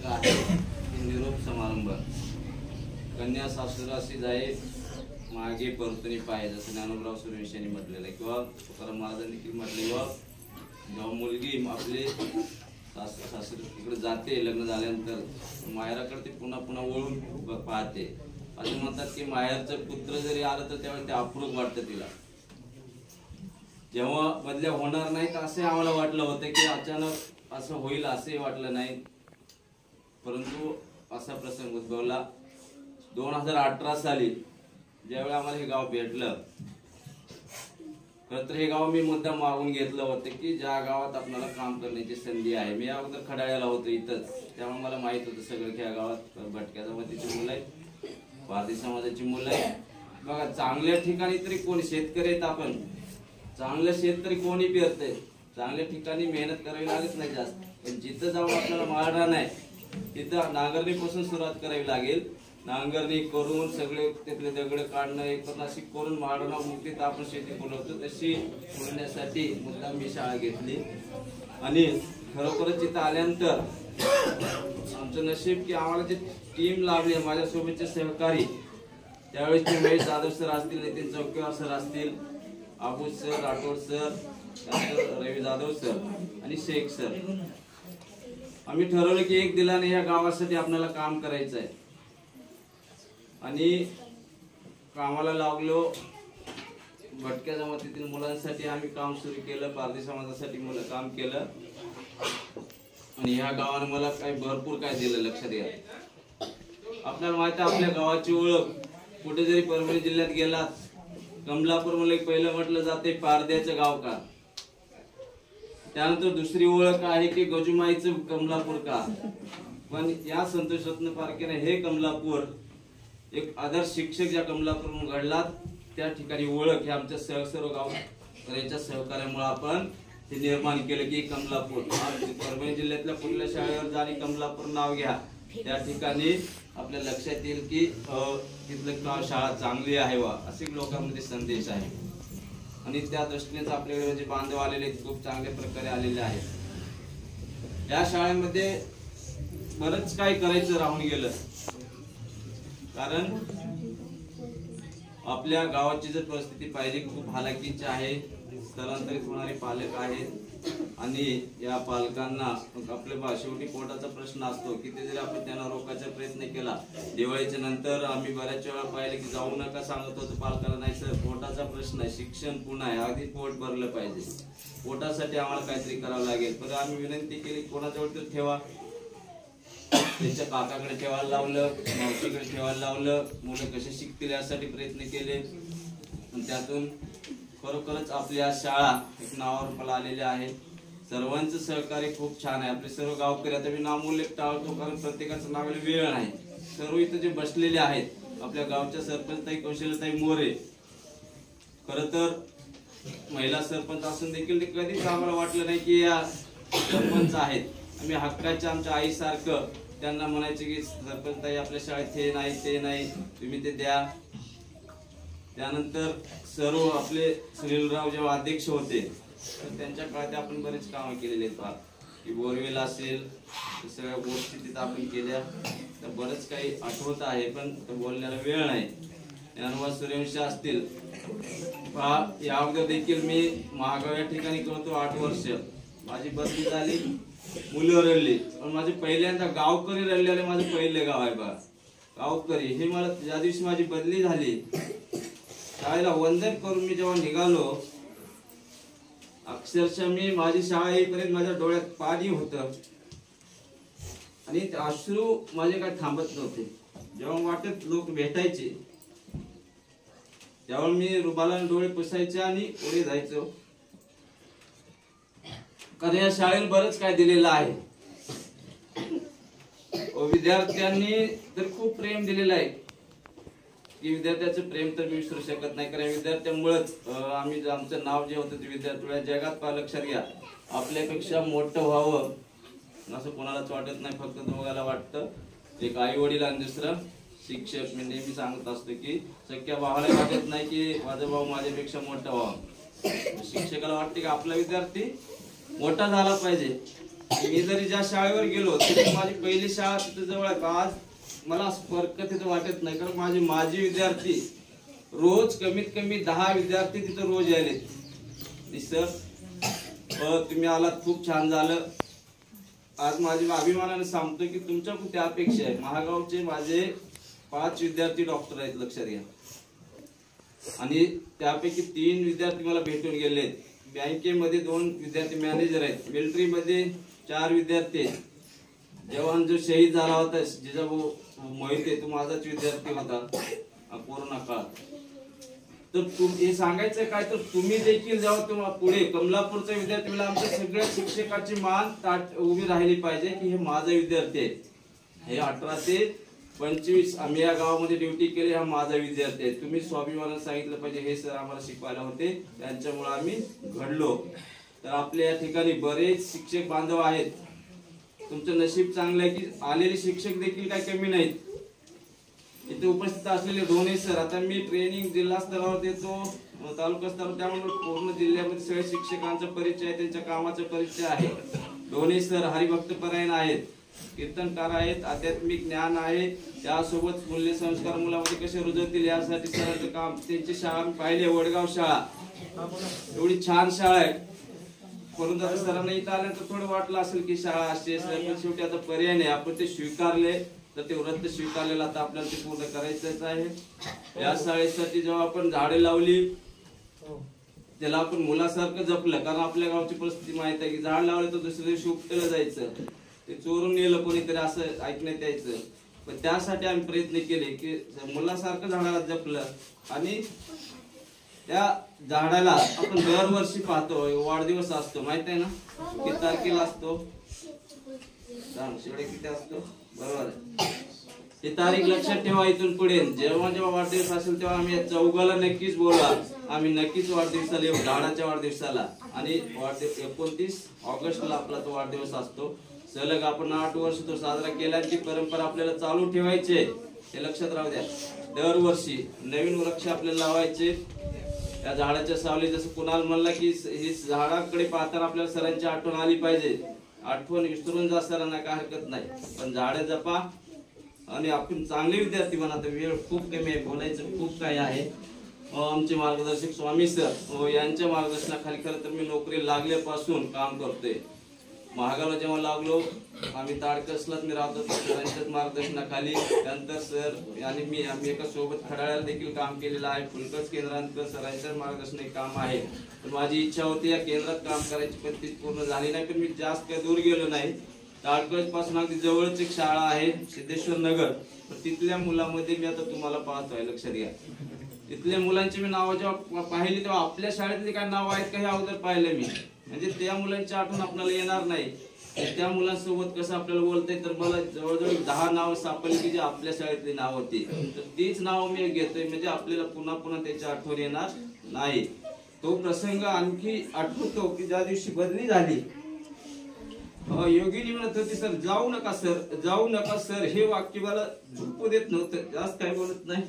करायचा आहे की निरोप समारंभ कन्या सासुराशी जाई मागे परतुनी पाहिजे जसं ज्ञानोबराव सूर्यवंशी म्हटलेलं आहे किंवा तुकाराम महाराजांनी देखील म्हटले किंवा जेव्हा मुलगी आपले सासरी तिकडे जाते लग्न झाल्यानंतर माहेराकडे ती पुन्हा पुन्हा वळून पाहते. असे म्हणतात की माहेरचं पुत्र जरी आलं तर त्यावेळी ते अप्रूप वाटतं तिला. जेव्हा बदल्या होणार नाहीत असे आम्हाला वाटलं होतं की अचानक असं होईल असंही वाटलं नाही, परंतु असा प्रसंग उद्भवला. 2018 साली ज्यावेळी आम्हाला हे गाव भेटलं, खरं तर हे गाव मी मुद्दाम मागून घेतलं होतं की ज्या गावात आपल्याला काम करण्याची संधी आहे. मी अगोदर खडाळ्याला होतो इथंच, त्यामुळे मला माहित होतं सगळं की या गावात भटक्या जमातीची मुलं आहेत, पारधी समाजाची मुलं आहेत. बघा चांगल्या ठिकाणी तरी कोण शेतकरी आहेत, आपण चांगलं शेतकरी कोणी पेरतंय, चांगल्या ठिकाणी मेहनत करावी लागत नाही जास्त, पण जिथं जाऊन आपल्याला माळरा नाही तिथं नांगरणीपासून सुरुवात करावी लागेल. नांगरणी करून सगळे तिथले दगड काढणं एक अशी करून माळरा मुक्तीत आपण शेती बोलवतो तशी बोलण्यासाठी मुद्दाम मी शाळा घेतली. आणि खरोखरच तिथं आल्यानंतर आमचं नशीब की आम्हाला जे टीम लाभली माझ्यासोबतचे सहकारी, त्यावेळेस ते महेश जाधव सर असतील, नितीन चौकेवार सर असतील, आबू सर, राठोड सर, रवी जाधव सर आणि शेख सर. आम्ही ठरवलं की एक दिलाने या गावासाठी आपल्याला काम करायचं आहे आणि कामाला लागलो. भटक्या जमातीतील मुलांसाठी आम्ही काम सुरू केलं, पारधी समाजासाठी मुलं काम केलं आणि ह्या गावाने मला काही भरपूर काय दिलं. लक्षात घ्या, आपल्याला माहिती आहे आपल्या गावाची ओळख. कुठे जरी परभणी जिल्ह्यात गेलात कमलापूर मध्ये पहिलं म्हटलं जाते पारध्याचं गाव का, त्यानंतर दुसरी ओळख आहे की गजुमाईचं कमलापूर का. पण या संतोष रत्न पारखेने हे कमलापूर एक आदर्श शिक्षक ज्या कमलापूर घडलात त्या ठिकाणी ओळख हे आमच्या सर्व गावकऱ्यांच्या सहकार्यामुळे आपण ते निर्माण केलं की कमलापूर. परभणी जिल्ह्यातल्या कुठल्या शाळेवर जा आणि कमलापूर नाव घ्या, त्या ठिकाणी आपल्या लक्षात येईल की तिथलं शाळा चांगली आहे वा असे लोकांमध्ये संदेश आहे. आणि त्या दृष्टीनेच आपल्याकडे जे बांधव आलेले खूप चांगल्या प्रकारे आलेले आहेत. या शाळेमध्ये बरंच काही करायचं राहून गेलं, कारण आपल्या गावाची जर परिस्थिती पाहिजे खूप हालाकीची आहे. स्थलांतरित होणारे पालक आहेत आणि या पालकांना आपल्या शेवटी पोटाचा प्रश्न असतो. किती जरी आपण त्यांना रोखायचा प्रयत्न केला, दिवाळीच्या नंतर आम्ही बऱ्याच वेळा पाहिले की जाऊ नका सांगत होतो पालकांना, नाही सर पोटाचा प्रश्न आहे, शिक्षण पुन्हा आहे, अगदी पोट भरलं पाहिजे, पोटासाठी आम्हाला काहीतरी करावं लागेल. पण आम्ही विनंती केली कोणाजवळ तर ठेवा, त्यांच्या काकाकडे ठेवायला लावलं, मावशीकडे ठेवायला लावलं, मुलं कसे शिकतील यासाठी प्रयत्न केले. आणि त्यातून खरोखरच आपल्या शाळा एक नावावर मला आलेल्या आहे. सर्वांचं सहकार्य खूप छान आहे. आपले सर्व गावकरी, आता मी नामोल्लेख टाळतो कारण प्रत्येकाचं नावाला वेळ नाही. सर्व इथं जे बसलेले आहेत आपल्या गावच्या सरपंचताई कौशल्यताई मोरे, खर तर महिला सरपंच असून देखील ते कधीच आम्हाला वाटलं नाही की या सरपंच आहेत. आम्ही हक्काच्या आमच्या आईसारखं त्यांना म्हणायचे की सरपंचताई आपल्या शाळेत हे नाही ते नाही तुम्ही ते द्या. त्यानंतर सर्व आपले सुनीलराव जेव्हा अध्यक्ष होते तर त्यांच्या काळात आपण बरेच कामं केलेले आहेत की बोरवेल असेल सगळ्या गोष्टी तिथं आपण केल्या. तर बरंच काही आठवत आहे पण बोलण्याला वेळ नाही. ज्ञानोबा सूर्यवंशी असतील, या अगोदर देखील मी महागाव या ठिकाणी करतो 8 वर्ष. माझी बदली झाली, मुलं रडली, पण माझे पहिल्यांदा गावकरी रडलेले माझं पहिले गाव आहे बा गावकरी. हे मला ज्या दिवशी माझी बदली झाली शाळेला वंदन करून मी जेव्हा निघालो, अक्षरशः मी माझी शाळा येईपर्यंत माझ्या डोळ्यात पाणी होतं आणि अश्रू माझे काय थांबत नव्हते. जेव्हा वाटत लोक भेटायचे तेव्हा मी रुमालाने डोळे पुसायचे आणि पुढे जायचो. कारण या शाळेला बरंच काय दिलेलं आहे. विद्यार्थ्यांनी तर खूप प्रेम दिलेलं आहे की विद्यार्थ्याचं प्रेम तर मी विसरू शकत नाही. कारण विद्यार्थ्यांमुळेच आम्ही आमचं नाव जे होतं ते विद्यार्थी जगात लक्षात घ्या आपल्यापेक्षा मोठं व्हावं असं कोणालाच वाटत नाही, फक्त दोघाला वाटतं, एक आई वडील आणि दुसरं शिक्षक. मी नेहमी सांगत असतो की सख्या भावाला वाटत नाही की माझा भाऊ माझ्यापेक्षा मोठा व्हावा. शिक्षकाला वाटते की आपला विद्यार्थी मोठा झाला पाहिजे. मी जरी ज्या शाळेवर गेलो तरी माझी पहिली शाळा तिथे जवळ आहे. आज मला फरक तिथं वाटत नाही, कारण माझे माजी विद्यार्थी रोज कमीत कमी 10 विद्यार्थी तिथं रोज यायले. सर तुम्ही आलात, खूप छान झालं. आज माझ्या अभिमानाने सांगतो की तुमच्या खूप त्या अपेक्षा आहे. महागावचे माझे 5 विद्यार्थी डॉक्टर आहेत, लक्षात घ्या. आणि त्यापैकी 3 विद्यार्थी मला भेटून गेले. बँकेमध्ये 2 विद्यार्थी मॅनेजर आहेत. मिलिटरीमध्ये 4 विद्यार्थी आहेत. जवान जो शहीद झाला होता जिजाभाऊ मोहिते, तो माझाच विद्यार्थी होता कोरोना काळात. तर हे सांगायचं काय, तर तुम्ही देखील जेव्हा तुम्हाला पुढे कमलापूरचा विद्यार्थी म्हणजे आमच्या सगळ्या शिक्षकाची मान उभी राहिली पाहिजे की हे माझा विद्यार्थी आहे. हे 18 ते 25 आम्ही या गावामध्ये ड्युटी केली, हा माझा विद्यार्थी आहे. तुम्ही स्वाभिमानाने सांगितलं पाहिजे हे सर आम्हाला शिकवायला होते, त्यांच्यामुळे आम्ही घडलो. तर आपल्या या ठिकाणी बरेच शिक्षक बांधव आहेत. तुमचं नशीब चांगलं आहे की आलेले शिक्षक देखील काही कमी नाहीत. इथे उपस्थित असलेले दोन्ही सर, आता मी ट्रेनिंग जिल्हा स्तरावर देतो, तालुका स्तरावर, त्यामुळे पूर्ण जिल्ह्यामध्ये सगळ्या शिक्षकांचा परिचय आहे, त्यांच्या कामाचा परिचय आहे. दोन्ही सर हरिभक्तपरायण आहेत, कीर्तनकार आहेत, आध्यात्मिक ज्ञान आहे, त्यासोबत मूल्य संस्कार मुलामध्ये कसे रुजवतील यासाठी सरांचं काम. त्यांची शाळा मी पाहिली, वडगाव शाळा, एवढी छान शाळा आहे. परंतु आता सरांना इथं आल्यानंतर थोडं वाटलं असेल की शाळा अशी असेल, पण शेवटी आता पर्याय नाही. आपण ते स्वीकारले, तर ते व्रत स्वीकारलेलं आता आपल्याला ते पूर्ण करायचंच आहे. या शाळेसाठी जेव्हा आपण झाडे लावली, त्याला आपण मुलासारखं जपलं, कारण आपल्या गावची परिस्थिती माहित आहे की झाड लावलं तर दुसऱ्या दिवशी उपटेलं जायचं, ते चोरून नेलं कोणीतरी असं ऐकण्यात यायचं. पण त्यासाठी आम्ही प्रयत्न केले की मुलासारखं झाडाला जपलं. आणि त्या झाडाला आपण दरवर्षी पाहतो, वाढदिवस असतो, माहित आहे ना किती तारखेला असतो, किती असतो, बरोबर आहे. ही तारीख लक्षात ठेवा. इथून पुढे जेव्हा जेव्हा वाढदिवस असेल तेव्हा आम्ही या चौघाला नक्कीच बोलवा. आम्ही नक्कीच वाढदिवसाला येऊ, झाडाच्या वाढदिवसाला. आणि 29 ऑगस्टला आपला तो वाढदिवस असतो. सलग आपण 8 वर्ष तो साजरा केला. ती परंपरा आपल्याला चालू ठेवायची, हे लक्षात राहू द्या. दरवर्षी नवीन वृक्ष आपल्याला लावायचे. या झाडाच्या सावली, जसं कुणाल म्हणला की ही झाडाकडे पाहताना आपल्याला सरांची आठवण आली पाहिजे. आठवण विसरून जा सरांना, काय हरकत नाही, पण झाडे जपा आणि आपण चांगले विद्यार्थी बना. तर वेळ खूप कमी आहे, बोलायचं खूप काही आहे. आमचे मार्गदर्शक स्वामी सर यांच्या मार्गदर्शनाखाली खरं तर मी नोकरी लागल्यापासून काम करतोय. महागावला जेव्हा लागलो आम्ही ताडकसलाच मी राहतो, सरांच्याच मार्गदर्शनाखाली. त्यानंतर सर आणि आम्ही एका सोबत खडाळ्याला देखील काम केलेलं आहे. फुलकच केंद्रांत सरांच्याच मार्गदर्शन काम आहे. पण माझी इच्छा होती या केंद्रात काम करायची, पण ती पूर्ण झाली नाही. पण मी जास्त काही दूर गेलो नाही. ताडकस पासून अगदी जवळच एक शाळा आहे सिद्धेश्वर नगर, तिथल्या मुलामध्ये मी आता तुम्हाला पाहतोय, लक्षात घ्या. तिथल्या मुलांची मी नावं जेव्हा पाहिली तेव्हा आपल्या शाळेतले काय नाव आहेत का हे अगोदर पाहिलं मी. म्हणजे त्या मुलांची आठवण आपल्याला येणार नाही. त्या मुलांसोबत कसं आपल्याला बोलतंय, तर मला जवळजवळ 10 नावं सापडली की जे आपल्या शाळेतली नाव होती. तर तीच नावं मी घेतोय, म्हणजे आपल्याला पुन्हा पुन्हा त्याची आठवण येणार नाही. तो प्रसंग आणखी आठवतो की ज्या दिवशी बदली झाली, योगिनी म्हणत होती सर जाऊ नका सर, जाऊ नका सर, हे वाक्य मला झोपू देत नव्हतं. जास्त काही बोलत नाही.